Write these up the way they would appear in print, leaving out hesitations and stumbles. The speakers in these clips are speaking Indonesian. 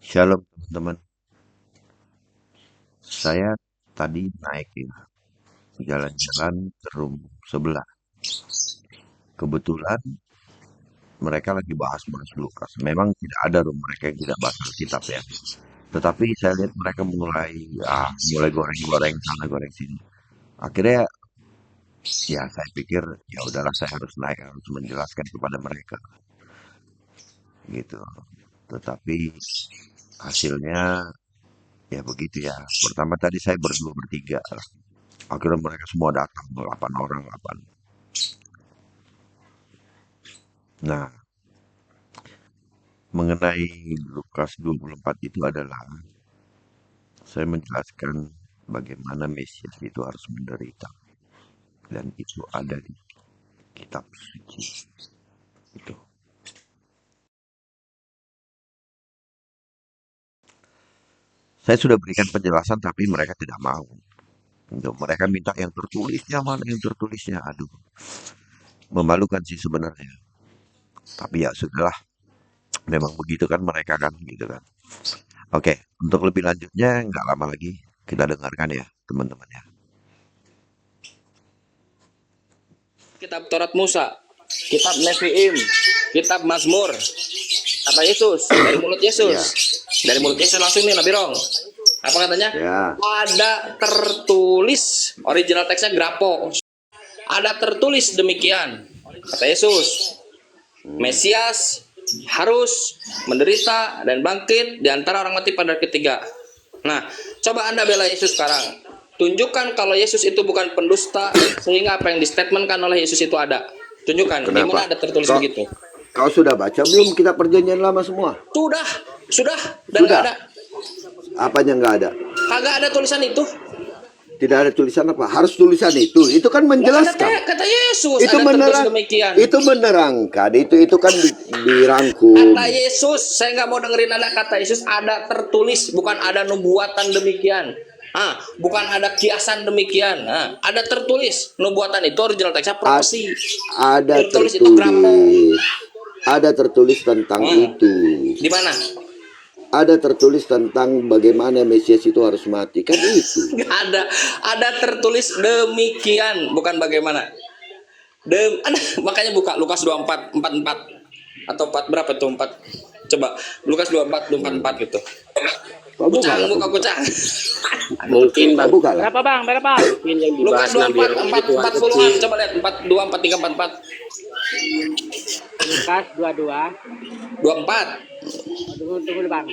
Shalom teman-teman, saya tadi naik ya, jalan-jalan ke room sebelah. Kebetulan mereka lagi bahas-bahas Lukas. Memang tidak ada room mereka yang tidak bahas Alkitab ya. Tetapi saya lihat mereka mulai goreng-goreng sana goreng sini. Akhirnya ya saya pikir ya udahlah saya harus naik harus menjelaskan kepada mereka gitu. Tetapi hasilnya ya begitu ya. Pertama tadi saya berdua bertiga. Akhirnya mereka semua datang 8 orang 8. Nah, mengenai Lukas 24 itu adalah saya menjelaskan bagaimana Mesias itu harus menderita dan itu ada di kitab suci itu. Saya sudah berikan penjelasan tapi mereka tidak mau. Mereka minta yang tertulisnya mana yang tertulisnya. Aduh, memalukan sih sebenarnya. Tapi ya sudahlah, memang begitu kan mereka kan gitu kan. Oke, untuk lebih lanjutnya nggak lama lagi kita dengarkan ya teman-teman ya. Kitab Taurat Musa, kitab Nevi'im, kitab Mazmur, kata Yesus, dari mulut Yesus. Ya. Dari mulut Yesus langsung nih Nabi Rong. Apa katanya? Ya. Ada tertulis, original teksnya grapo. Ada tertulis demikian, kata Yesus. Mesias harus menderita dan bangkit di antara orang mati pada hari ketiga. Nah, coba Anda bela Yesus sekarang. Tunjukkan kalau Yesus itu bukan pendusta, sehingga apa yang distatementkan oleh Yesus itu ada. Tunjukkan, di mana ada tertulis begitu. Kau sudah baca belum kitab perjanjian lama semua? Sudah, dan nggak ada. Apanya nggak ada? Kagak ada tulisan itu. Tidak ada tulisan apa? Harus tulisan itu. Itu kan menjelaskan. Kata Yesus, Itu ada tertulis demikian. Itu menerangkan. Itu kan dirangkum. Kata Yesus, saya nggak mau dengerin Anda. Kata Yesus ada tertulis, bukan ada nubuatan demikian. Bukan ada kiasan demikian. Ada tertulis. Nubuatan itu original teksnya profesi. Ada tertulis. Itu grapo. Ada tertulis tentang itu. Di mana? Ada tertulis tentang bagaimana Mesias itu harus mati. Kan itu. Nggak ada. Ada tertulis demikian, bukan bagaimana. Makanya buka Lukas 24, 44 atau 4 berapa tuh 4? Coba Lukas 24, 24 gitu. Kucang, buka kucang. Mungkin buka lah. berapa bang? Berapa? Mungkin yang Lukas dibahas Nabi 24, 40-an. Coba lihat 42, 43, 44. Lukas 22. 24. Tunggu bang.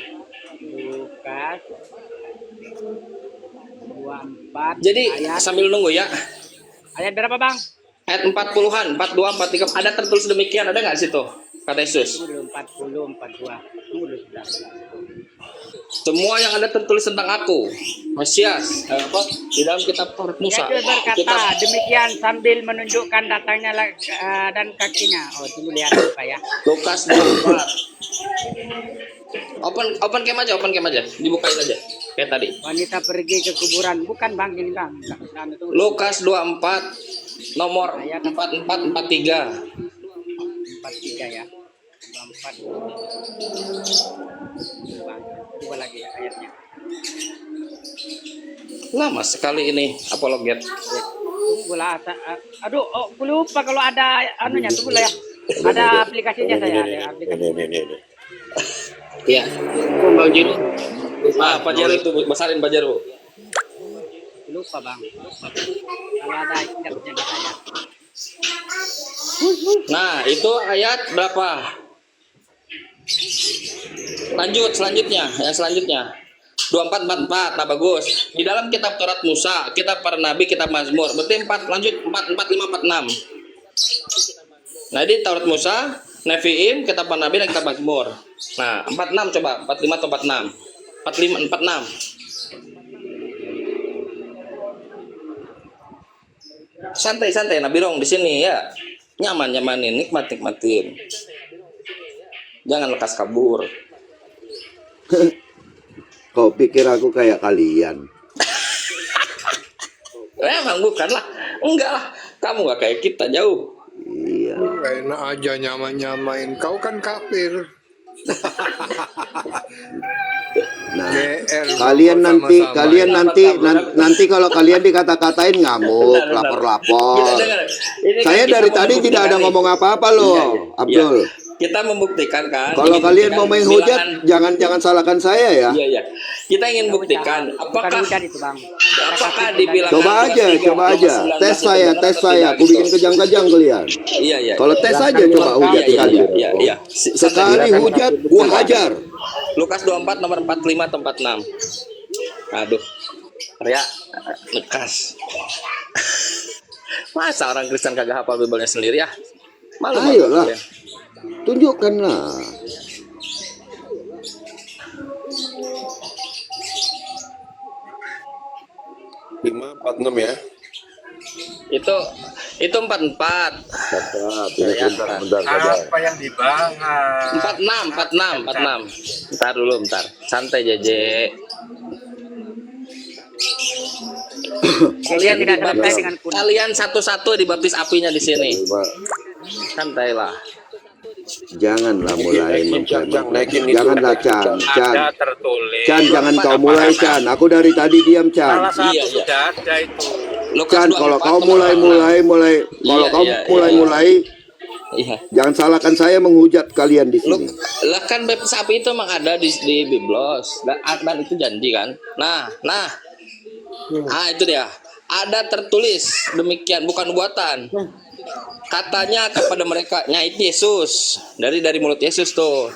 Lukas 24. Jadi ayat, sambil nunggu ya. ayat berapa bang? Ayat 40-an, 42, 43. Ada tertulis demikian, ada nggak situ? Kata Yesus. Tunggu dulu 40, 42. Tunggu dulu sudah. Semua yang ada tertulis tentang aku, Mesias, di dalam kitab Taurat Musa. Yesus berkata demikian sambil menunjukkan datangnya dan kakinya. Oh tunggu lihat apa ya. Lukas 24. Open cam aja, dibukain aja kayak tadi. Wanita pergi ke kuburan, bukan bang ini bang. Lukas 24 nomor 4443. 43 ya. 24. Coba lagi ayatnya. Lama sekali ini apologet. Tunggu lah. Aduh, aku lupa kalau ada anunya. Tunggu lah ya. Ada aplikasinya saya. Ada aplikasi. Iya. Bang Jiru. Pak Jaru itu besarin Pak Jaru. Lupa bang. Kalau ada ayatnya di saya. Nah, itu ayat berapa? Selanjutnya, yang selanjutnya. 2444. Nah, bagus. Di dalam kitab Taurat Musa, kitab para nabi, kitab Mazmur. Berarti 4 lanjut 45 46. Nah, di Taurat Musa, Nevi'im, kitab para nabi dan kitab Mazmur. Nah, 46 coba, 45 atau 46? 45 46. Santai-santai Nabi Rong di sini ya. Nyaman-nyamanin, nikmatin. Jangan lekas kabur. Kau pikir aku kayak kalian? Emang bukan lah. Enggak lah. Kamu gak kayak kita, jauh. Iya. Enak aja nyamain. Kau kan kafir. Nah, GR kalian nanti sama-sama. nanti kalau kalian dikata-katain ngamuk, Benar, benar. Kita lapor-lapor. dengar. Ini kan Saya kita dari tadi tidak ada membuktikan nih. ngomong apa-apa Iya, loh, iya. Abdul. Iya. Kita membuktikan kan. Kalau ingin kalian buktikan mau main hujat, jangan salahkan saya ya. Iya, iya. Kita ingin buktikan Bukan apakah hujan itu bang. apakah dibilang Coba aja, tes saya. Aku bikin kejang-kejang kalian. Iya, iya. Kalau tes aja coba hujat Iya, sekali. iya, iya, iya. Sekali hujat, gua hajar. Lukas 24 nomor 45 atau 46. Aduh. Ria lekas. Masa orang Kristen kagak hafal Bibelnya sendiri ya? Malu. Ayolah. Ya. Tunjukkanlah. Lima, 46 ya. Itu 44. Bentar saja. Apa yang dibahas? 46. Bentar dulu, bentar. Santai Jeje. Kalian tidak selesai dengan kuning. Kalian satu-satu dibaptis apinya di sini. Santailah. Janganlah mulai naikin itu. Janganlah Chan. Ada tertulis. Chan, jangan kau mulai Chan. Aku dari tadi diam Salah Chan. satu Iya, iya. sudah ada itu. Lukas Chan, kalau 24 kau nomor 46. kalau kau Iya, mulai, Iya. jangan salahkan saya menghujat kalian di Lu, sini. lah kan baptis api itu emang ada di Biblos dan itu janji kan. Nah, itu dia. Ada tertulis demikian, bukan buatan. Katanya kepada mereka, itu Yesus dari mulut Yesus tuh.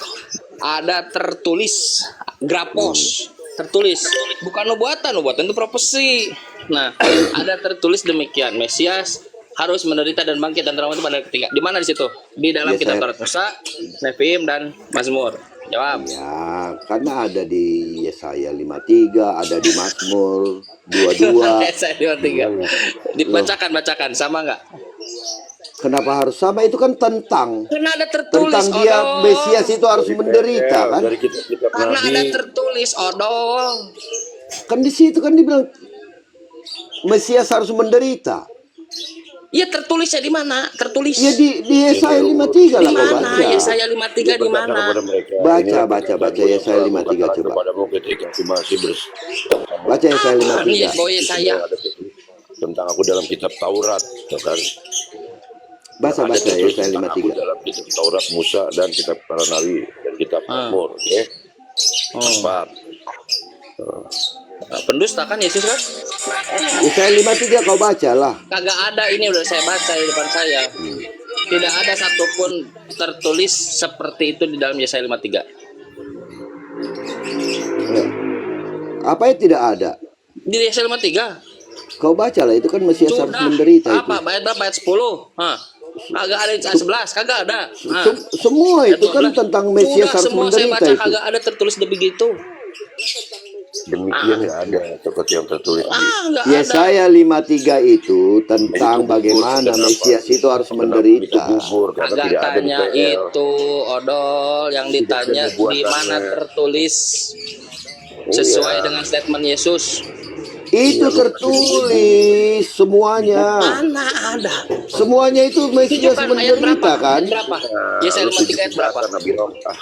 Ada tertulis, grapos, tertulis, bukan nubuatan itu profesi. Nah, ada tertulis demikian, Mesias harus menderita dan bangkit dan teramati pada ketiga. Di mana di situ? Di dalam Ya, kitab saya- Taurat Musa, Nefim dan Mazmur. Jawab. Ya, karena ada di Yesaya 53, ada di Mazmur 22. Saya 23. Dibacakan sama nggak? Kenapa harus sama? Itu kan tentang Karena ada tertulis. dia odol. Mesias itu harus menderita kan? Dari kitab Karena ada Nabi. tertulis odol. Kan di situ kan dibilang Mesias harus menderita. Iya tertulisnya di mana? Tertulis. Ya di Yesaya 53 lah Di kau mana? baca. Yesaya 53 di mana? Kepada mereka. Baca Yesaya 53 coba. Kepadamu ketika aku masih Baca Yesaya Nih, 53. bawa Yesaya. tentang aku dalam kitab Taurat, kan? Baca Ada tertulis Yesaya tentang aku 53. dalam kitab Taurat Musa dan kitab para nabi dan kitab Mazmur, ya. Empat. Pendusta kan Yesus kan? Yesaya 53 kau baca lah. Kagak ada, ini udah saya baca di depan saya. Tidak ada satupun tertulis seperti itu di dalam Yesaya 53. Ya. Apa yang tidak ada? Di Yesaya 53. Kau baca lah, itu kan Mesias harus Sudah. menderita itu. Apa? Ayat berapa? Ayat 10. Hah. Kagak ada ayat 11, kagak ada. Hah. Semua itu kan tentang Mesias Sudah, harus semua saya menderita baca itu. kagak ada tertulis begitu. Demikian nggak ada seperti yang tertulis di Nggak ada. Yesaya 53 itu tentang bagaimana Mesias itu harus menderita. kubur karena Kagak tidak ada di tanya PL. itu, odol. Yang ditanya ada nubuatannya. di mana tertulis sesuai dengan statement Yesus. Itu tertulis semuanya. Mana ada? Semuanya itu Mesias Tunjukkan ayat berapa? menderita kan? Ayat berapa? Yesaya 53 ayat berapa? Nabi Romah.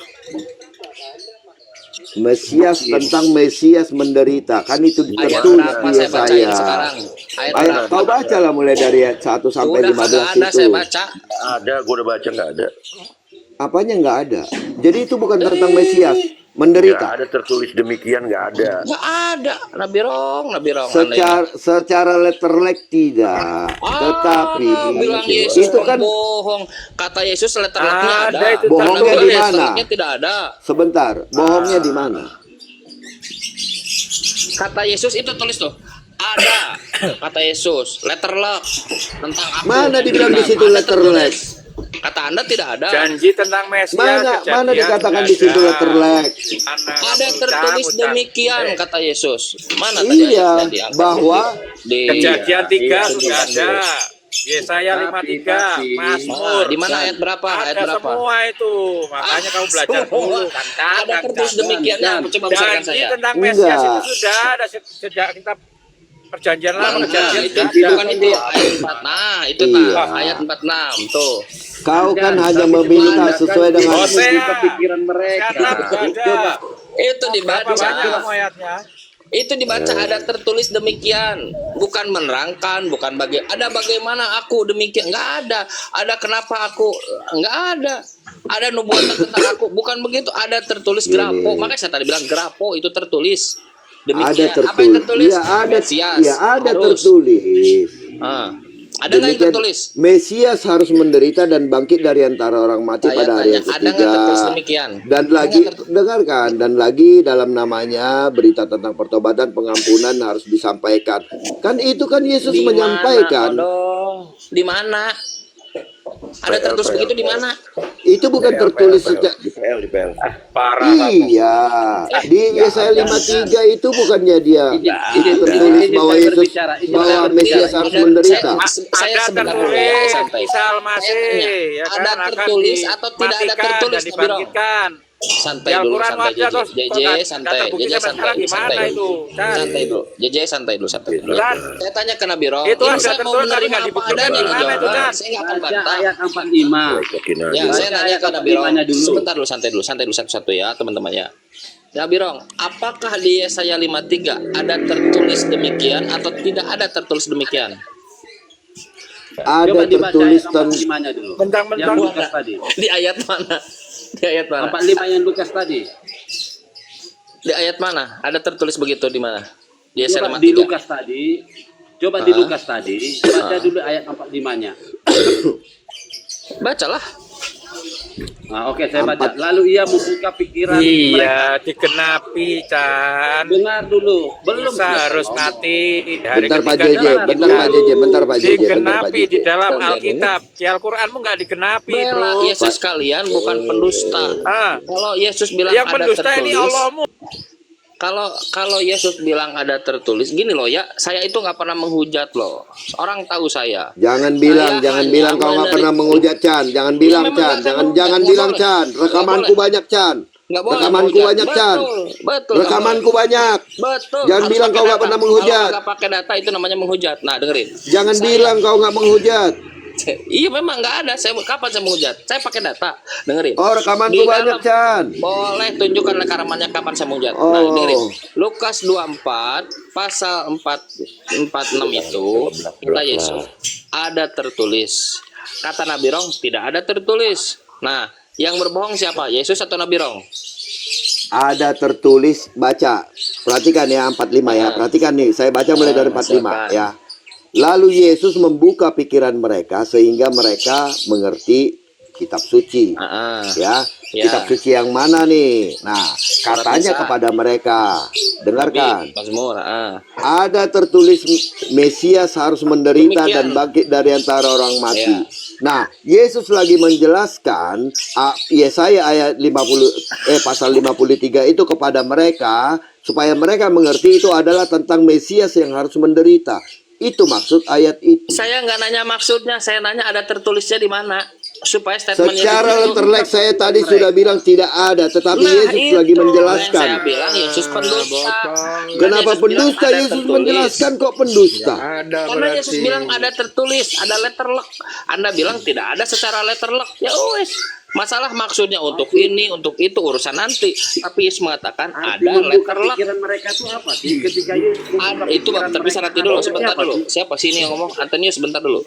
Mesias tentang Mesias menderita kan itu Ayat tertulis berapa di saya bacain Yesaya. sekarang? Ayat Ayat berapa? kau baca lah mulai dari ayat 1 sampai Udah kagak 15 ada saya itu. baca. Ada, gua udah baca nggak ada. Apanya nggak ada? Jadi itu bukan tentang Mesias Nggak menderita. ada tertulis demikian, nggak ada. Nggak ada. Nabi Rong. Secara letterlek tidak, tetapi bilang Yesus itu kan bohong. Kata Yesus letterleknya ada. Ada itu Bohongnya Karena di gua mana? letterleknya tidak ada. sebentar, bohongnya di mana? Kata Yesus itu tulis tuh. Ada. Kata Yesus. Letterlek. Tentang aku. Mana dibilang di situ Ada letterlek? tertulis. Kata Anda tidak ada. Janji tentang Mesias. Mana kejadian dikatakan nggak di situ ada. letterlek? Anak Ada muda, tertulis muda. demikian kata Yesus. Mana tadi Iya, ayatnya diangkat? bahwa di Kejadian 3 Iya, sudah ada. Yesaya 53, Mazmur. Di mana ayat berapa? Ayat Ada berapa? semua itu. Makanya kamu belajar dulu. Ada tertulis demikian. Nah, coba besarkan Janji saya. tentang Mesias Enggak. itu sudah ada sejak kita perjanjian lama, Nah, kejadian itu sudah ada. bukan itu ayat 4. Nah, itu Iya. ayat 46 tuh. Kau kan hanya meminta sesuai dengan Hosea pikiran mereka. Coba. Itu Berapa dibaca. banyak kamu ayatnya? Itu dibaca ada tertulis demikian, bukan menerangkan, bukan ada bagaimana aku demikian, nggak ada. Ada kenapa aku nggak ada. Ada nubuatan tentang aku, bukan begitu. Ada tertulis grapo, makanya saya tadi bilang grapo itu tertulis. Demikian. ada Apa yang tertulis? Ya ada, Mesias, ya ada harus. tertulis. Ada nggak yang Demikian, tertulis? Mesias harus menderita dan bangkit dari antara orang mati Saya pada hari tanya, yang ada ketiga. nggak tertulis demikian? Dan lagi, dengarkan, dan lagi dalam namanya berita tentang pertobatan pengampunan harus disampaikan. Kan itu kan Yesus menyampaikan. Di mana? Ada tertulis begitu di mana? Itu bukan tertulis sejak di PL. Parah kamu. iya di Yesaya 53 itu bukannya dia itu tertulis bahwa Yesus bahwa Mesias harus menderita. Saya Ada sebentar dulu ya, tertulis santai. Isa Al-Masih, ya kan, Ada akan tertulis atau tidak ada dimatikan tertulis, dan Pak Biro? dibangkitkan. Santai Di dulu, Al-Quran santai ada terus, JJ, santai, terbukti JJ sampai santai, sekarang gimana santai itu? Chan? santai dulu, JJ santai dulu, santai dulu. Chan, Saya tanya ke Nabi Roh, itu ini ada saya mau tertulis tapi menerima nggak apa dibuktikan adanya gimana nih, itu, Chan? saya nggak akan Baca bantah. ayat 45. Ya, saya nanya ke Nabi Roh, sebentar dulu, santai dulu satu-satu ya teman-teman ya. Nabi Roh, apakah di Yesaya 53 ada tertulis demikian atau tidak ada tertulis demikian? Ada Coba dibaca tertulis ayat dan 45-nya dulu. Bentang-bentang. Yang Lukas tadi. Di ayat mana? Di ayat mana? 45 yang Lukas tadi. Di ayat mana? Ada tertulis begitu di mana? Di Yesaya Coba di 53. Lukas tadi. Coba di Lukas tadi. Baca dulu ayat 45-nya. Bacalah. Nah, oke, saya baca. Lalu ia membuka pikiran mereka. Iya, dikenapi, Chan. Dengar dulu. Belum Bisa harus selesai mati. di hari bentar Pak ketiga JJ, jangan bentar Pak JJ, bentar Pak JJ, bentar Pak Dikenapi di JJ. dalam Alkitab. Di Al-Quranmu nggak dikenapi, Bela bro. Yesus kalian bukan pendusta. Kalau Yesus bilang yang ada pendusta ini tertulis, Allahmu. kalau Yesus bilang ada tertulis, gini loh ya, saya itu nggak pernah menghujat loh. Orang tahu saya. Jangan bilang, Saya jangan hanya bilang kau nggak pernah menghujat Chan. Jangan bilang memang Chan, nggak saya jangan menghujat, nggak bilang boleh. Chan. Rekamanku boleh. banyak Chan. Nggak boleh Rekamanku menghujat. banyak Chan. Betul. Rekamanku banyak. Betul. Jangan Harus bilang pakai kau nggak data. pernah menghujat. Kalau nggak pakai data itu namanya menghujat. Nah dengerin. Jangan bilang kau nggak menghujat. Iya memang nggak ada. Kapan saya menghujat? Saya pakai data. Dengerin. Oh, rekamanku Di banyak dalam- Chan. Boleh tunjukkan rekamannya kapan saya menghujat. Oh. Nah, dengerin. Lukas 24 pasal 46 itu kata Yesus ada tertulis. Kata Nabi Rong tidak ada tertulis. Nah, yang berbohong siapa? Yesus atau Nabi Rong? Ada tertulis, baca. Perhatikan ya 45 ya. Perhatikan nih, saya baca mulai dari 45 silakan. ya. Lalu Yesus membuka pikiran mereka sehingga mereka mengerti kitab suci. Ya, Ya. kitab suci yang mana nih? Nah, katanya Bisa. kepada mereka, dengarkan. Mazmur. Ada tertulis Mesias harus menderita Demikian. dan bangkit dari antara orang mati. Ya. Nah, Yesus lagi menjelaskan Yesaya ayat 50 pasal 53 itu kepada mereka supaya mereka mengerti itu adalah tentang Mesias yang harus menderita. Itu maksud ayat itu. Saya nggak nanya maksudnya, saya nanya ada tertulisnya di mana supaya statement Secara Yesus itu- letterlek saya tadi sudah bilang tidak ada, tetapi Yesus itu lagi yang menjelaskan. saya bilang Yesus pendusta. Kenapa Yesus bilang pendusta? ada Yesus tertulis. menjelaskan kok pendusta. Karena Yesus bilang ada tertulis, ada letterlock. Anda bilang tidak ada secara letterlock. Ya wes. Masalah maksudnya untuk ini, untuk itu urusan nanti. Tapi Yesus mengatakan ada Membuka letterlock. pikiran mereka itu apa sih? Ketika Yesus membuka Itu pikiran tapi mereka, nanti dulu, sebentar siapa dulu. sih? Siapa sih ini yang ngomong? Antonius, sebentar dulu.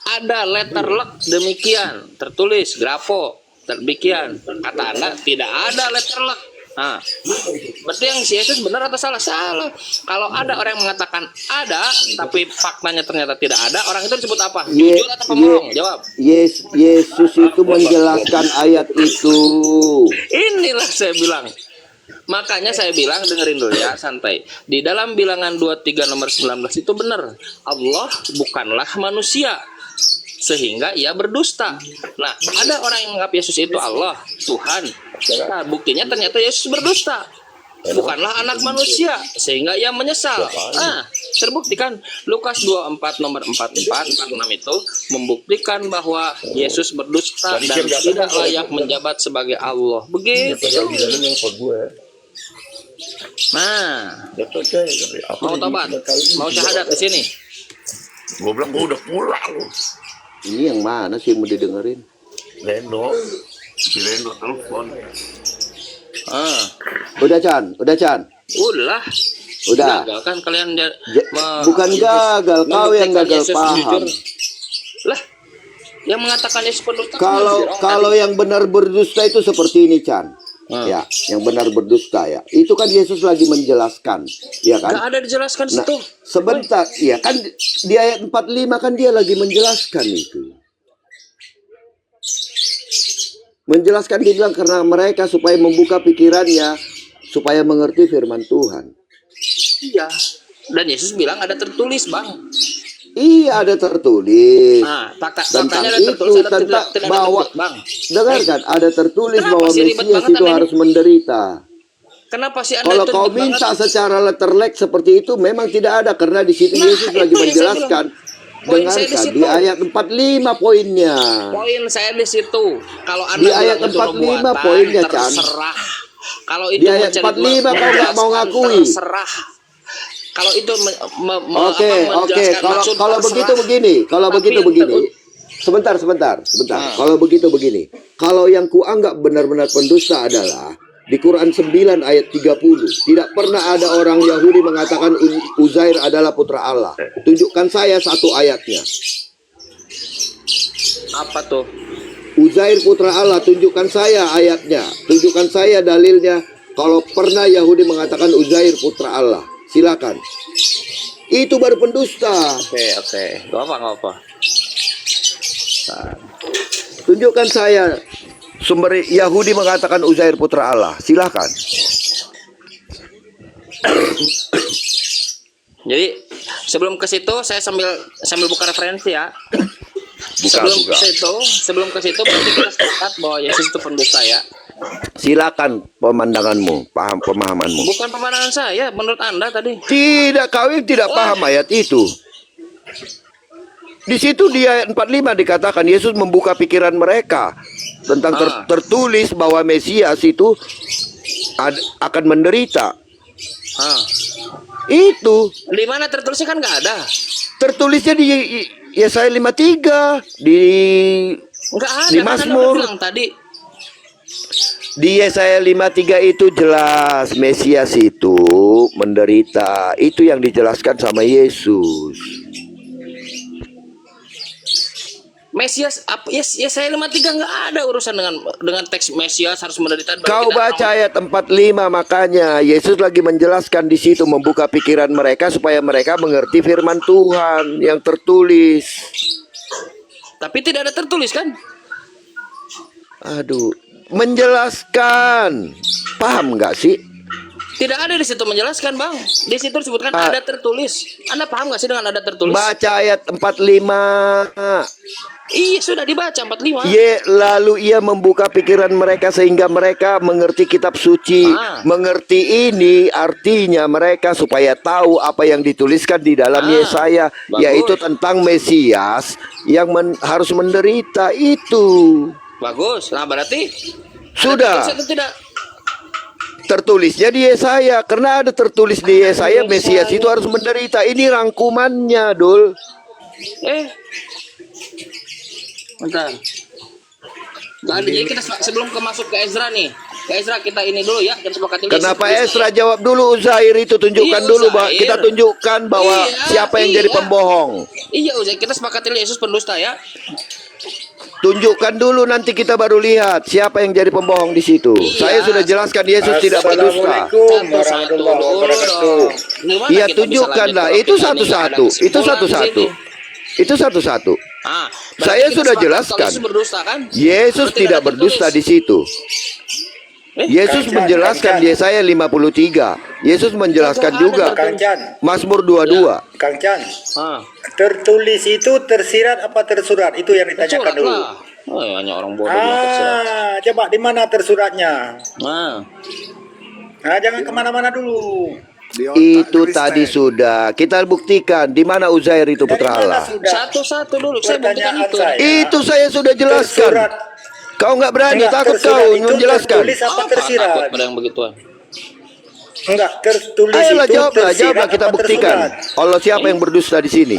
Ada letterlock demikian, tertulis grapo demikian. Kata Anda tidak ada letterlock. Nah, berarti yang si Yesus benar atau salah? Salah. Kalau ada orang yang mengatakan ada, tapi faktanya ternyata tidak ada, orang itu disebut apa? Jujur atau pembohong? Jawab. Yesus itu menjelaskan ayat itu. Inilah saya bilang. Makanya saya bilang, dengerin dulu ya, santai. Di dalam bilangan 23 nomor 19 itu benar. Allah bukanlah manusia sehingga ia berdusta. Nah, ada orang yang menganggap Yesus itu Allah, Tuhan. Nah, buktinya ternyata Yesus berdusta. Bukanlah anak manusia sehingga ia menyesal. Nah, terbuktikan Lukas 24 nomor 44 46 itu membuktikan bahwa Yesus berdusta dan tidak layak menjabat sebagai Allah. Begitu. Nah, mau tobat, mau syahadat di sini. Gue bilang gue udah pulang lu. Ini yang mana sih yang mau didengerin? Reno, si Reno telepon. Ah, Udah Chan, udah Chan. udah. Udah. Gagal kan kalian Bukan gagal, kau yang gagal paham. Lah, yang mengatakan Yesus pendusta. Kalau yang benar berdusta itu seperti ini Chan. Ya, yang benar berdusta ya. Itu kan Yesus lagi menjelaskan, ya kan? Nggak ada dijelaskan Nah, situ. sebentar, ya kan di ayat 45 kan dia lagi menjelaskan itu. Menjelaskan dia bilang karena mereka supaya membuka pikirannya supaya mengerti firman Tuhan. Iya. Dan Yesus bilang ada tertulis, Bang. Iya ada tertulis. Nah, tentang faktanya ada itu tertulis, ada tentang tidak bahwa tertulis, Bang. dengarkan ada tertulis Kenapa bahwa sih ribet Mesias banget itu Anda harus ini? menderita. Kenapa sih Anda Kalau itu kau ribet minta banget? secara letterlek seperti itu memang tidak ada karena di situ Nah, Yesus itu lagi yang saya menjelaskan. Poin saya di Dengarkan situ. di ayat 45 poinnya. Poin saya di situ. Kalau Anda Di ayat bilang itu 45 nubuatan, poinnya, Chan. terserah. Kalau itu Di ayat mencari 45 kau nggak mau menjelaskan, ngakui. terserah. Kalau itu Oke. Kalau begitu begini, Sebentar. Kalau begitu begini. Kalau yang kuanggap benar-benar pendusta adalah di Quran 9 ayat 30. Tidak pernah ada orang Yahudi mengatakan Uzair adalah putra Allah. Tunjukkan saya satu ayatnya. Apa tuh? Uzair putra Allah, tunjukkan saya ayatnya. Tunjukkan saya dalilnya kalau pernah Yahudi mengatakan Uzair putra Allah. Silakan. Itu baru pendusta. Oke. Gak apa. Tunjukkan saya sumber Yahudi mengatakan Uzair putra Allah. Silakan. Jadi sebelum ke situ saya sambil buka referensi ya. Sebelum ke situ berarti kita sepakat bahwa Yesus itu pendusta ya. Silakan pemandanganmu, pemahamanmu. Bukan pemandangan saya, menurut Anda tadi. Tidak, kau yang tidak paham ayat itu. Di situ di ayat 45 dikatakan Yesus membuka pikiran mereka tentang tertulis bahwa Mesias itu akan menderita. Itu Di mana tertulisnya kan nggak ada. tertulisnya di Yesaya 53 Nggak ada. di Kan Anda Mazmur. udah bilang tadi. Di Yesaya 53 itu jelas Mesias itu menderita. Itu yang dijelaskan sama Yesus. Mesias apa? Yesaya 53 nggak ada urusan dengan teks Mesias harus menderita. Kau baca ayat 45 makanya Yesus lagi menjelaskan di situ membuka pikiran mereka supaya mereka mengerti firman Tuhan yang tertulis. Tapi tidak ada tertulis kan? Aduh, menjelaskan. Paham nggak sih? Tidak ada di situ menjelaskan, Bang. Di situ disebutkan ada tertulis. Anda paham nggak sih dengan ada tertulis? Baca ayat 45. Iya, sudah dibaca 45. Lalu ia membuka pikiran mereka sehingga mereka mengerti kitab suci. Mengerti ini artinya mereka supaya tahu apa yang dituliskan di dalam Yesaya, yaitu tentang Mesias yang harus menderita itu. Bagus. Nah, berarti sudah ada tidak? Tertulisnya di Yesaya, karena ada tertulis di Yesaya Mesias itu harus menderita. Ini rangkumannya, Dul. Bentar. Nggak ada. Jadi kita sebelum masuk ke Ezra nih. Ke Ezra kita ini dulu ya. Kita sepakati. Kenapa Ezra jawab dulu Uzair itu? Tunjukkan dulu, kita tunjukkan bahwa siapa yang jadi pembohong. Iya, Uzair. Kita sepakati Yesus pendusta ya. Tunjukkan dulu, nanti kita baru lihat siapa yang jadi pembohong di situ. Saya sudah jelaskan Yesus tidak berdusta. Iya, tunjukkanlah. Itu satu-satu. Itu satu-satu. Saya sudah jelaskan. Yesus tidak berdusta di situ. Yesus menjelaskan di Yesaya 53. Yesus menjelaskan juga Mazmur 22. Kang Chan, tertulis itu tersirat apa tersurat? Itu yang ditanyakan dulu. Hanya orang bodoh tersirat. Coba di mana tersuratnya? Jangan kemana-mana dulu. Itu tadi sudah kita buktikan di mana Uzair itu putra Allah. Satu-satu dulu. Saya buktikan itu. Itu saya sudah jelaskan. Kau nggak berani, takut kau menjelaskan. Tertulis apa tersirat? Takut pada yang begituan. Enggak, tertulis Ayolah, itu jawablah, tersirat kita apa buktikan. tersurat? Allah siapa yang berdusta di sini?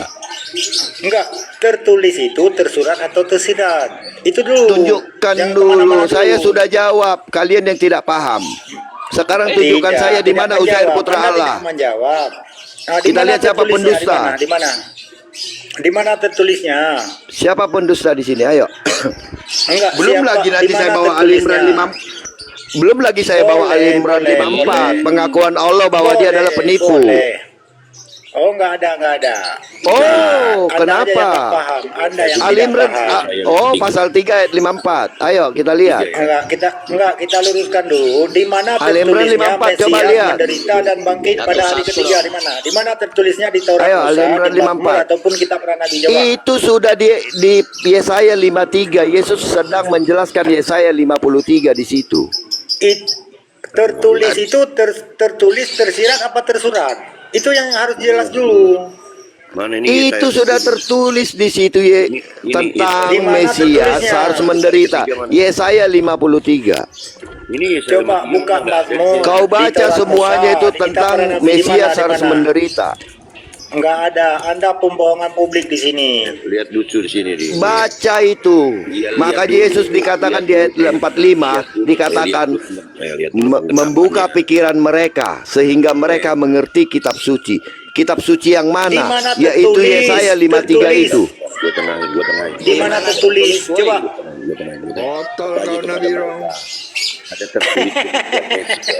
Enggak, tertulis itu tersurat atau tersirat. Itu dulu. Tunjukkan Jangan dulu. kemana-mana Saya dulu. sudah jawab. Kalian yang tidak paham. Sekarang tunjukkan Tidak, saya di tidak mana Uzair menjawab. putra Anda Allah. tidak menjawab. Nah, di Kita mana lihat siapa tertulisnya? pendusta. Di mana? Di mana tertulisnya? Siapa pendusta di sini? Ayo. Enggak. Belum siapa, lagi di nanti saya mana bawa Ali Imran tertulisnya? 5. Belum lagi saya bawa Boleh, Ali Imran boleh, 54. boleh. Pengakuan Allah bahwa dia adalah penipu. Boleh. Oh, enggak ada. Oh, Anda aja kenapa? yang tak paham. Anda yang Ali tidak Imran, paham. oh pasal 3 ayat 54. Ayo kita lihat. Enggak, kita luruskan dulu. Di mana Ali Imran tertulisnya 54, coba Mesias lihat. menderita dan bangkit pada hari ketiga? Di mana? Di mana tertulisnya di Taurat Ayo, Ali Musa, Imran di Mazmur 54. ataupun kitab para nabi? Coba. Itu sudah di Yesaya 53. Yesus sedang menjelaskan Yesaya 53 di situ. Tertulis itu tertulis, tersirat apa tersurat? Itu yang harus jelas dulu. Mana ini Itu Yesaya? sudah tertulis di situ tentang di mana Mesias tertulisnya? harus menderita. Yesaya 53. Ini Yesaya Coba buka Mazmur. Kau Di baca Taurat semuanya Musa, itu di kitab tentang para nabi. Di Mesias mana? harus menderita. Enggak ada. Anda pembohongan publik di sini. Lihat lucu di sini di. Baca itu. Makanya Yesus dikatakan di ayat 45 dikatakan membuka pikiran mereka sehingga mereka mengerti kitab suci. Kitab suci yang Di mana? mana Yaitu tertulis? Yesaya 53 Tertulis. itu. Gua tengahin. Di mana tertulis? Coba. Botol kau Nabi Rong. Ada tertulis.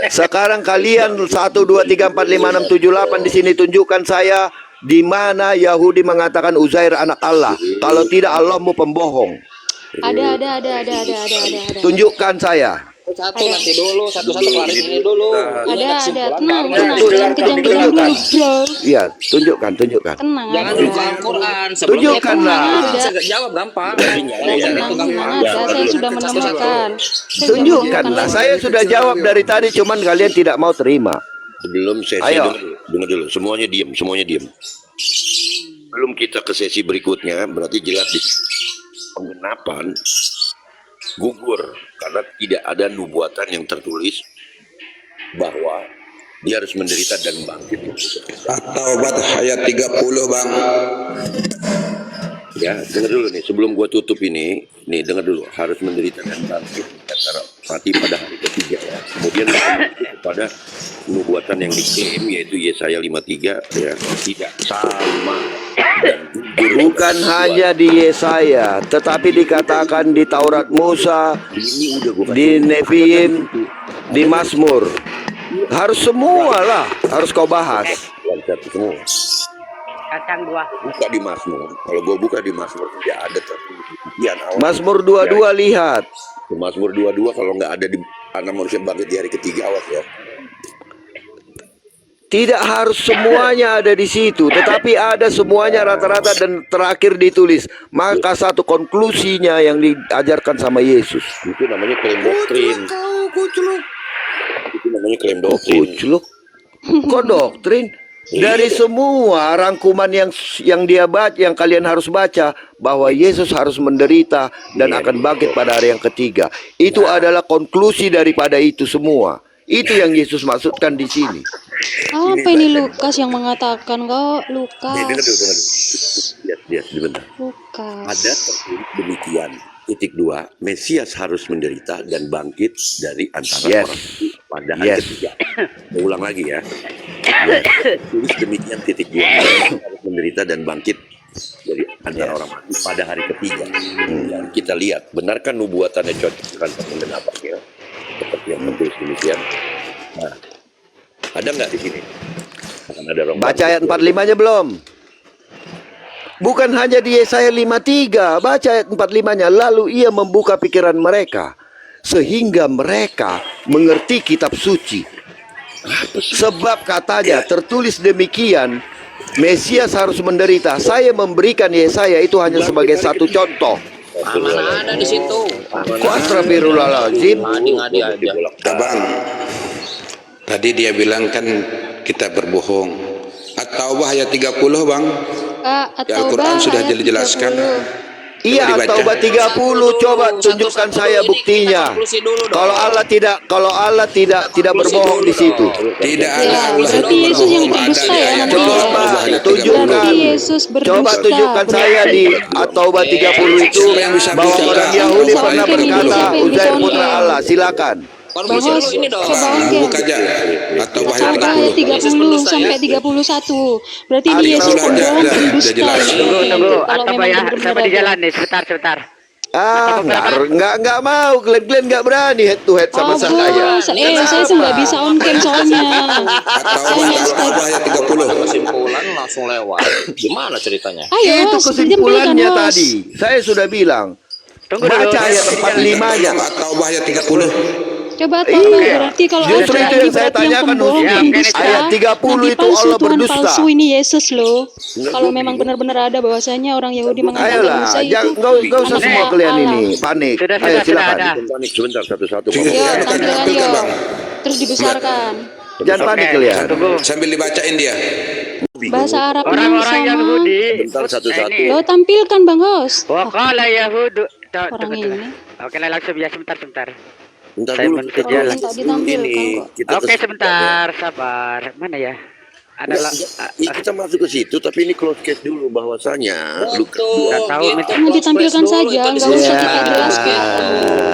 Sekarang kalian 1 2 3 4 5 6 7 8 di sini tunjukkan saya di mana Yahudi mengatakan Uzair anak Allah. Kalau tidak Allahmu pembohong. Ada. Tunjukkan saya. Satu nanti dulu, satu-satu kelarin ini dulu. Ada. Tenang, Tunjukkan, jangan kejang-kejang dulu, bro. Iya, tunjukkan. Tenang Jangan aja. buka Al-Quran sebelum Tunjukkanlah. bisa jawab gampang. Tenang aja, saya sudah menemukan. Tunjukkanlah. Saya sudah jawab dari tadi, cuman kalian tidak mau terima. Sebelum sesi Ayo. dengar dulu. Semuanya diam. Belum kita ke sesi berikutnya, berarti jelas di penggenapan gugur karena tidak ada nubuatan yang tertulis bahwa dia harus menderita dan bangkit. At-Taubat ayat 30 bang. Ya, dengar dulu nih sebelum gua tutup ini, nih dengar dulu harus menderita dan bangkit antara mati pada hari ketiga ya. Kemudian kepada nubuatan yang diklaim yaitu Yesaya 53 ya tidak sama dan Bukan hanya di Yesaya, tetapi dikatakan di Taurat Musa, ini udah gua di Neviim, di Mazmur. Harus semua lah, harus kau bahas. satu semua. Kacang 2. Buka di Mazmur. Kalau gua buka di Mazmur tidak ada tertulis demikian. Mazmur 22 lihat. Mazmur 22 kalau nggak ada di anak manusia bangkit di hari ketiga, awas ya. Tidak harus semuanya ada di situ, tetapi ada semuanya rata-rata dan terakhir ditulis. Maka satu konklusinya yang diajarkan sama Yesus. Itu namanya klaim doktrin. Itu namanya klaim doktrin. Kucluk. Kok doktrin? Dari semua rangkuman yang dia baca, yang kalian harus baca, bahwa Yesus harus menderita dan akan bangkit pada hari yang ketiga. Itu adalah konklusi daripada itu semua. Itu yang Yesus maksudkan di sini. Apa ini Lukas yang mengatakan kau Lukas? Dengar dulu. Lihat sebentar. Lukas. Ada tertulis demikian. Titik 2, Mesias harus menderita dan bangkit dari antara Yes. orang mati pada hari ketiga. Saya ulang lagi ya. Tulis demikian titik 2, harus menderita dan bangkit dari antara orang mati pada hari ketiga. Dan kita lihat, benarkah nubuatannya cocok dengan penggenapannya? Seperti yang tertulis demikian. Nah, ada nggak di sini? Akan ada orang Baca ayat 45-nya belum? Bukan hanya di Yesaya 53, baca ayat 45-nya. Lalu ia membuka pikiran mereka, sehingga mereka mengerti kitab suci. Sebab katanya tertulis demikian, Mesias harus menderita. Saya memberikan Yesaya itu hanya sebagai satu contoh. Mana ada di situ? Astagfirullahaladzim. Ngadi-ngadi aja. Abang, tadi dia bilang kan kita berbohong. At-Taubah ayat 30 bang. Kak, Di Al-Quran sudah dijelaskan. Iya, dibaca. Taubat 30, coba tunjukkan saya buktinya. Kalau Allah tidak berbohong di situ. Tidak ada Ya, Allah berarti itu Yesus yang berbohong. berdusta Ada di ya ayat nanti. Coba ayat tunjukkan. Berarti Yesus berdusta. Coba tunjukkan saya di Taubat 30 itu Siapa yang bisa bahwa bicara? orang Yahudi Bisa pernah ongkeng ini, berkata siapa yang bisa Uzair putra ongkeng? Allah. Silakan. Bang Hos, coba ongkeng. Buka aja atau bahaya Sampai ayat 30 sampai 31. Berarti ini Yesus Ada, ada pendusta jelas. ini. Tunggu, Kalau atau memang ya, benar-benar sama di ada. jalan nih, sebentar. Nggak mau. Glenn nggak berani head to head sama Oh, saya. Bos, saya tuh nggak bisa ongkeng soalnya. Atau Saya nggak atau bahaya 30. Kesimpulan langsung lewat. Gimana ceritanya? Ayo, Itu Hos, kesimpulannya dijampilkan, Hos. tadi. Saya sudah bilang. Baca ayat 45-nya. Atau bahaya 30. Coba tahu berarti kalau Justru ada itu yang ini saya berarti yang tanyakan, pembohong, Hus. pendusta, Ayat 30 nabi itu palsu, Allah Tuhan berdusta. palsu ini Yesus loh. Kalau memang benar-benar ada bahwasanya orang Yahudi mengatakan Ayolah, Musa itu nggak usah semua anak kalian Allah. ini panik. Sudah, Ayo sudah silakan. ada. Panik sebentar satu-satu. Yo, tampilkan yo. Terus dibesarkan. Jangan panik kalian. Sambil dibacain dia. Bahasa Arabnya Orang-orang sama. Yahudi. Bentar satu-satu. Ini. Yo, tampilkan Bang Hos. Wakala Yahudu. Orang ini. Oke lah, langsung ya, sebentar. Bentar Saya dulu. menuju kita jalan. Minta ditampilkan Ini kok. kita Oke, sebentar, sabar. Mana ya? Adalah kita masuk ke situ, tapi ini close case dulu bahwasanya Lukas Nggak tahu, minta Mau ditampilkan saja, nggak usah kita jelaskan.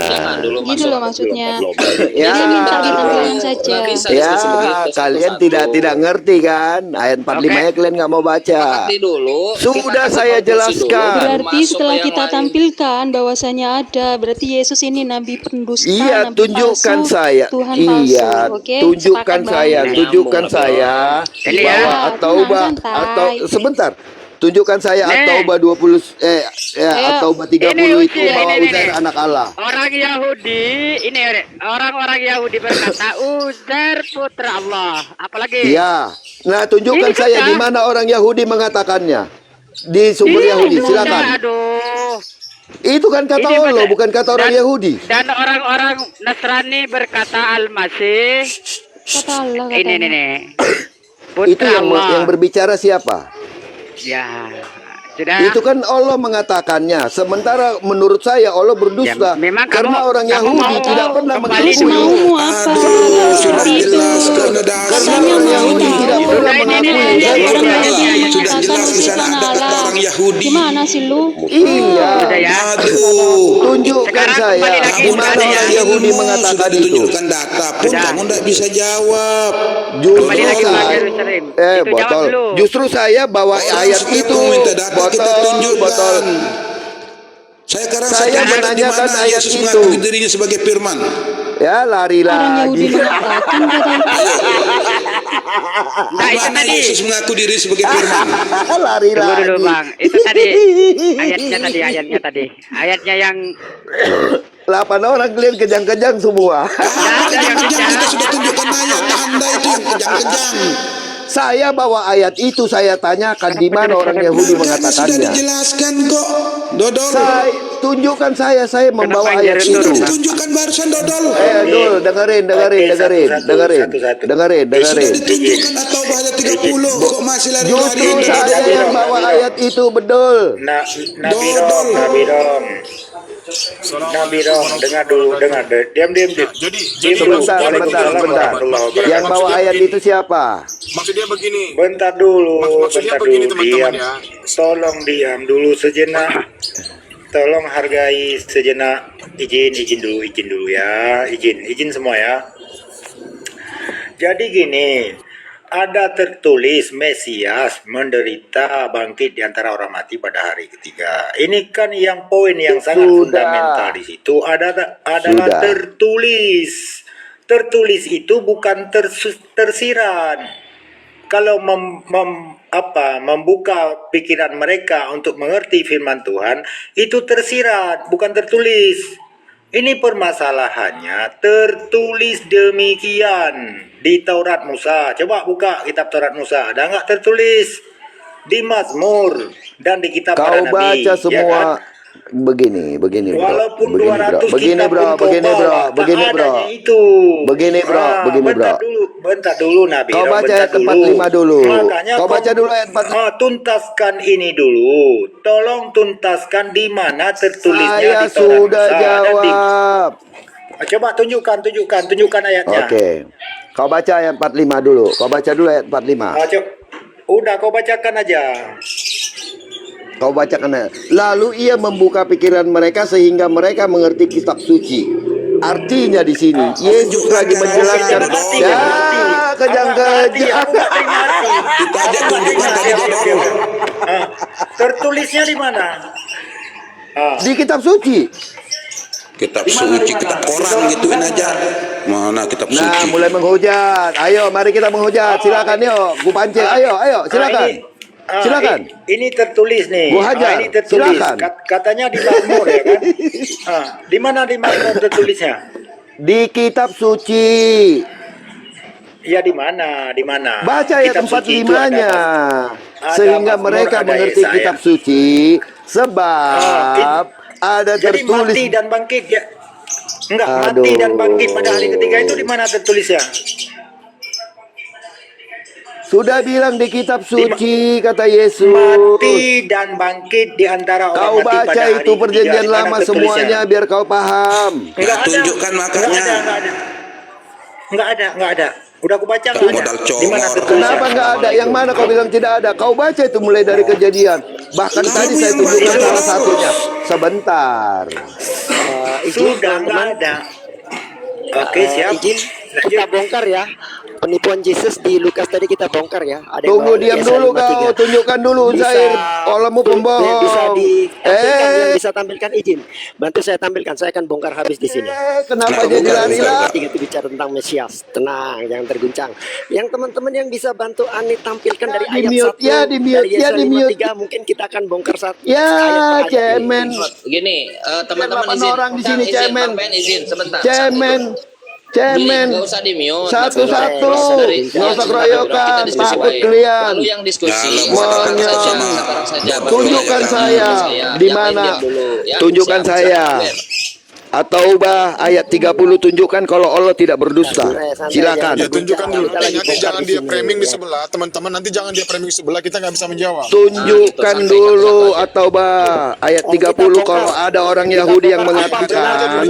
Jangan dulu Gitu loh maksudnya. Ya, Dia minta ditampilkan saja. ya kalian tidak ngerti kan? Ayat 45-nya kalian nggak mau baca. dulu. Sudah saya jelaskan. Berarti setelah kita tampilkan bahwasanya ada, berarti Yesus ini nabi pendusta, Iya, nabi tunjukkan palsu, saya. Tuhan Iya, palsu. Oke, tunjukkan sepakat, saya, Bang? tunjukkan saya Ini ya. bahwa At-Taubah Tenang, atau santai. sebentar. Tunjukkan saya Nih. At-Taubah 20 At-Taubah 30 Ini itu uji, bahwa ini. Uzair anak Allah. orang Yahudi. Ini orang-orang Yahudi berkata Uzair putra Allah. Apalagi? Iya. Nah, tunjukkan Ini saya kita. di mana orang Yahudi mengatakannya. Di sumber Yahudi, Udah, silakan. Aduh. Itu kan kata Ini Allah, benar. bukan kata orang Dan- Yahudi. Dan orang-orang Nasrani berkata Al-Masih. Kata Allah Ini katanya. nih. Putra Itu Allah. yang berbicara siapa? Ya. Sudah. Itu kan Allah mengatakannya. Sementara menurut saya Allah berdusta. Ya, memang karena kamu- orang kamu Yahudi mau tidak pernah kembali Terus mengakui. maumu apa? Seperti itu. Karena Katanya orang mau Yahudi tahu. tidak pernah Ini, mengakui. ini, Uzair ini, putra Orang Allah. Yahudi Sudah mengatakan jelas di Yesus sana anak ada kata Allah. orang Yahudi. Gimana sih lu? Iya. Sudah ya. Aduh. Tunjukkan Sekarang saya kembali lagi di mana kepada orang yang Yahudi mengatakan sudah itu. ditunjukkan data pun Sudah. kamu tidak bisa jawab. Justru Kembali lagi ke saya, Yerusalem. Itu jawab botol. dulu. Justru saya bawa ayat itu, minta data kita botol. tunjukkan. Saya sekarang Saya menanyakan di mana ayat Yesus itu. mengakui dirinya sebagai firman. Ya lari Orang Yahudi lagi. mengatakan katanya. Nah, Di itu mana tadi. Yesus mengaku diri sebagai firman? Lari Tunggu dulu, lagi. Bang. Itu tadi. Ayatnya tadi. Ayatnya yang 8 orang kalian kejang-kejang semua. Anda yang kejang, kita sudah tunjukkan ayat Anda itu yang kejang-kejang. Saya bawa ayat itu, saya tanyakan di mana orang Yahudi Sudah mengatakannya. dijelaskan kok, Dodol. Tunjukkan saya membawa Kenapa ayat Jerem itu. dulu? Ditunjukkan barusan Dodol. Dul, dengerin. Sudah ditunjukkan atau bahaya 30 kok masih lari-lari. Justru saya yang bawa ayat itu, betul. Nabi Rom, dengar dulu, diam. Sebentar. Yang bawa ayat itu siapa? Maksudnya begini. Bentar dulu, Maksudnya begini teman-teman diam. ya. Tolong diam dulu sejenak. Tolong hargai sejenak. Izin dulu ya. Izin semua ya. Jadi gini, ada tertulis Mesias menderita bangkit di antara orang mati pada hari ketiga. Ini kan yang poin yang sangat fundamental di situ adalah tertulis. Tertulis itu bukan tersirat. Kalau membuka pikiran mereka untuk mengerti firman Tuhan, itu tersirat, bukan tertulis. Ini permasalahannya tertulis demikian di Taurat Musa. Coba buka kitab Taurat Musa, ada nggak tertulis? Di Mazmur dan di kitab para Kau nabi. baca semua. Ya kan? Begini bro. Walaupun Begini 200 bro. kitab pun kau bawa, tak adanya itu. Begini bro. Bentar dulu. Bentar dulu Nabi. Kau baca Bentar ayat 45 dulu. Makanya Kau baca dulu ayat 45. tuntaskan ini dulu. Tolong tuntaskan di mana tertulisnya Saya di Taurat sudah Musa. jawab. Coba tunjukkan ayatnya. Oke. Kau baca ayat 45 dulu. Kau baca dulu ayat 45. Udah kau bacakan aja. Kau bacakan. Lalu ia membuka pikiran mereka sehingga mereka mengerti kitab suci. Artinya di sini Yesus lagi menjelaskan. Ya, kejang-kejang. Kita aja tunjukkan tadi dodol. Tertulisnya di mana? Di kitab suci. Kitab suci, kitab koran gituin aja. Mana kitab Nah, suci? mulai menghujat. Ayo, mari kita menghujat. Silakan yuk. Gua pancing. Ayo, silakan. Silakan. Ini tertulis nih. Gua hajar. Ini tertulis. Silakan. Katanya di Mazmur ya kan? Di mana di Mazmur tertulisnya? Di kitab suci. Iya di mana? Di mana? Baca ayat Kitab suci itu 45-nya. ada Sehingga Mazmur, mereka ada mengerti Yesaya. kitab suci. Sebab ada Jadi tertulis. mati dan bangkit ya. Enggak, Aduh. mati dan bangkit pada hari ketiga itu di mana tertulisnya? Sudah bilang di kitab suci, kata Yesus. Mati dan bangkit di antara orang Kau mati pada baca hari itu ketiga. perjanjian Di mana lama tertulisnya? semuanya biar kau paham. Enggak ada. Tunjukkan makanya. Enggak ada. Udah aku baca enggak ada. Modal Di mana comor. tertulisnya? Kenapa nggak ada? Yang mana kau bilang tidak ada? Kau baca itu mulai dari Kejadian. Bahkan tadi saya tunjukkan salah satunya. Sebentar. Sudah enggak ada. Oke, siap. Izin kita bongkar ya. Penipuan Yesus di Lukas tadi kita bongkar ya. Ada yang Tunggu bawa diam Yesaya dulu 53. kau. Tunjukkan dulu Uzair. Olehmu Bisa pembohong. ditampilkan, yang bisa tampilkan izin. Bantu saya tampilkan. Saya akan bongkar habis di sini. Kenapa jadi lari-lari? Tiga itu bicara tentang Mesias. Tenang, jangan terguncang. Yang teman-teman yang bisa bantu Ani tampilkan dari ayat Di-mute, 1 ya, di-mute, dari ya, Yesaya di-mute. 53 mungkin kita akan bongkar satu Ya, ayat per ayat. cemen. Gini, teman-teman Delapan izin. orang di sini, Izin, cemen. Bang Ben, izin sebentar. Cemen. Cemen. Gak usah di mute. Satu-satu. Nggak usah keroyokan. Takut kalian. Lalu yang diskusi. Sekarang saja. Tunjukkan saya di mana. Tunjukkan saya. At-Taubah ayat 30 tunjukkan kalau Allah tidak berdusta. Silakan. Ya tunjukkan dulu. Nanti jangan dia framing di sebelah. Teman-teman nanti jangan dia framing di sebelah. Kita nggak bisa menjawab. Tunjukkan dulu At-Taubah ayat 30 kalau ada orang Yahudi yang mengatakan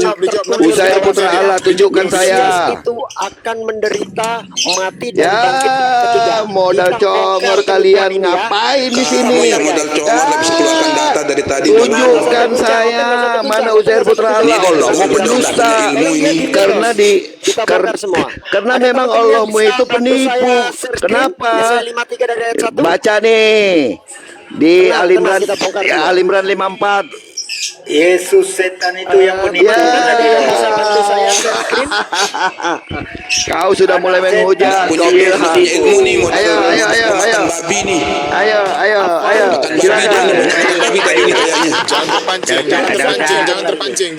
Uzair putra Allah, tunjukkan saya. Itu akan menderita, mati dan bangkit ketiga. Ya, modal comor kalian ngapain di sini? Kamu yang modal comor lebih keluarkan data dari tadi. Tunjukkan saya mana Uzair putra Allah. Allah mau pendusta karena karena memang Allahmu itu penipu. Kenapa? Baca nih di Al Imran 54. Yesus setan itu yang menipu. Kau sudah mulai menghujat. Ayo. Silakan. Jangan terpancing.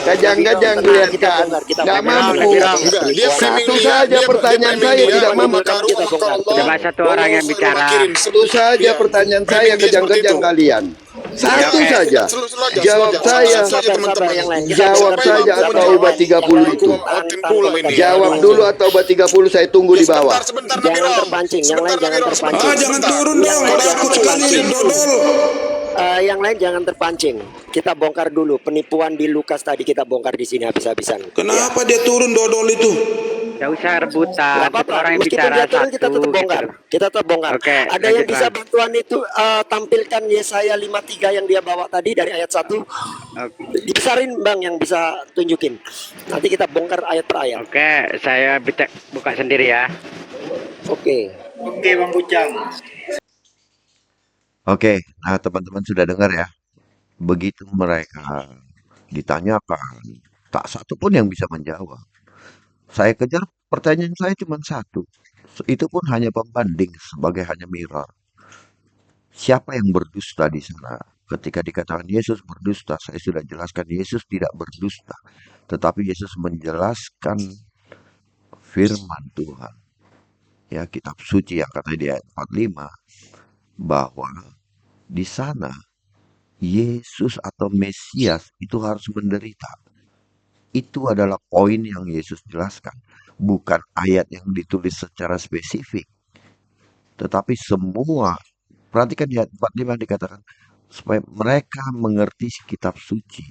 Kejang-kejang kelihatan. Gak mampu. Satu saja pertanyaan saya tidak mampu. Coba satu orang yang bicara. Satu saja pertanyaan saya kejang-kejang kalian. Satu saja. Jawab saya. Jawab saja At-Taubah 30 itu. Jawab dulu At-Taubah 30, saya tunggu di bawah. Jangan terpancing, yang lain jangan terpancing. Jangan turun dong, takut sekali dodol. Yang lain jangan terpancing. Kita bongkar dulu penipuan di Lukas tadi, kita bongkar di sini habis-habisan. Kenapa dia turun dodol itu? Gak usah rebutan. Satu orang yang Meskipun bicara dia turun, satu. kita tetap bongkar. Kita tetap bongkar. Oke, Ada yang lanjut, bisa Bang. bantuan itu tampilkan Yesaya 53 yang dia bawa tadi dari ayat 1. Dibesarin Bang yang bisa tunjukin. Nanti kita bongkar ayat per ayat. Oke, saya buka sendiri ya. Oke. Oke, Bang Bucang. Oke, nah teman-teman sudah dengar ya. Begitu mereka ditanyakan, tak satu pun yang bisa menjawab. Saya kejar, pertanyaan saya cuma satu. Itu pun hanya pembanding sebagai hanya mirror. Siapa yang berdusta di sana? Ketika dikatakan Yesus berdusta, saya sudah jelaskan Yesus tidak berdusta. Tetapi Yesus menjelaskan firman Tuhan. Ya, kitab suci yang kata di ayat 45. Bahwa di sana Yesus atau Mesias itu harus menderita. Itu adalah poin yang Yesus jelaskan, bukan ayat yang ditulis secara spesifik, tetapi semua. Perhatikan di ayat 45 dikatakan, supaya mereka mengerti kitab suci,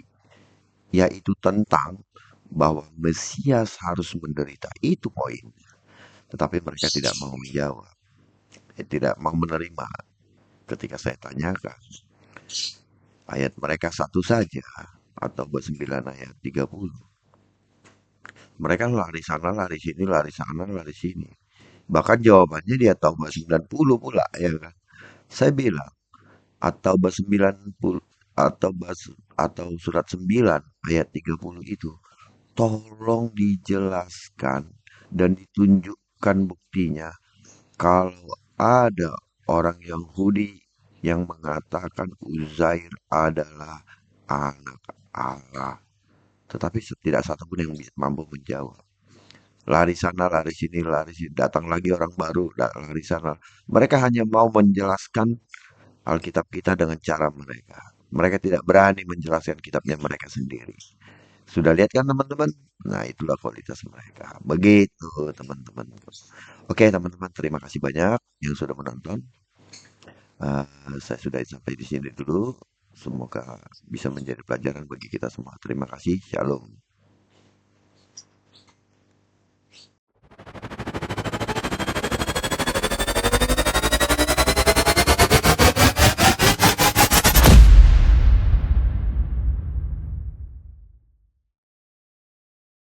yaitu tentang bahwa Mesias harus menderita. Itu poinnya. Tetapi mereka tidak mau menjawab, tidak mau menerima. Ketika saya tanyakan, ayat mereka satu saja, atau 9 ayat 30. Mereka lari sana, lari sini, lari sana, lari sini. Bahkan jawabannya dia tahu 90 pula, ya kan? Saya bilang, atau 90 atau surat 9 ayat 30 itu, tolong dijelaskan dan ditunjukkan buktinya kalau ada orang Yahudi yang mengatakan Uzair adalah anak Allah. Tetapi tidak satu pun yang mampu menjawab. Lari sana, lari sini, lari sini. Datang lagi orang baru, lari sana. Mereka hanya mau menjelaskan Alkitab kita dengan cara mereka. Mereka tidak berani menjelaskan kitabnya mereka sendiri. Sudah lihat kan teman-teman? Nah, itulah kualitas mereka. Begitu teman-teman. Oke teman-teman, terima kasih banyak yang sudah menonton. Saya sudah sampai di sini dulu. Semoga bisa menjadi pelajaran bagi kita semua. Terima kasih. Shalom.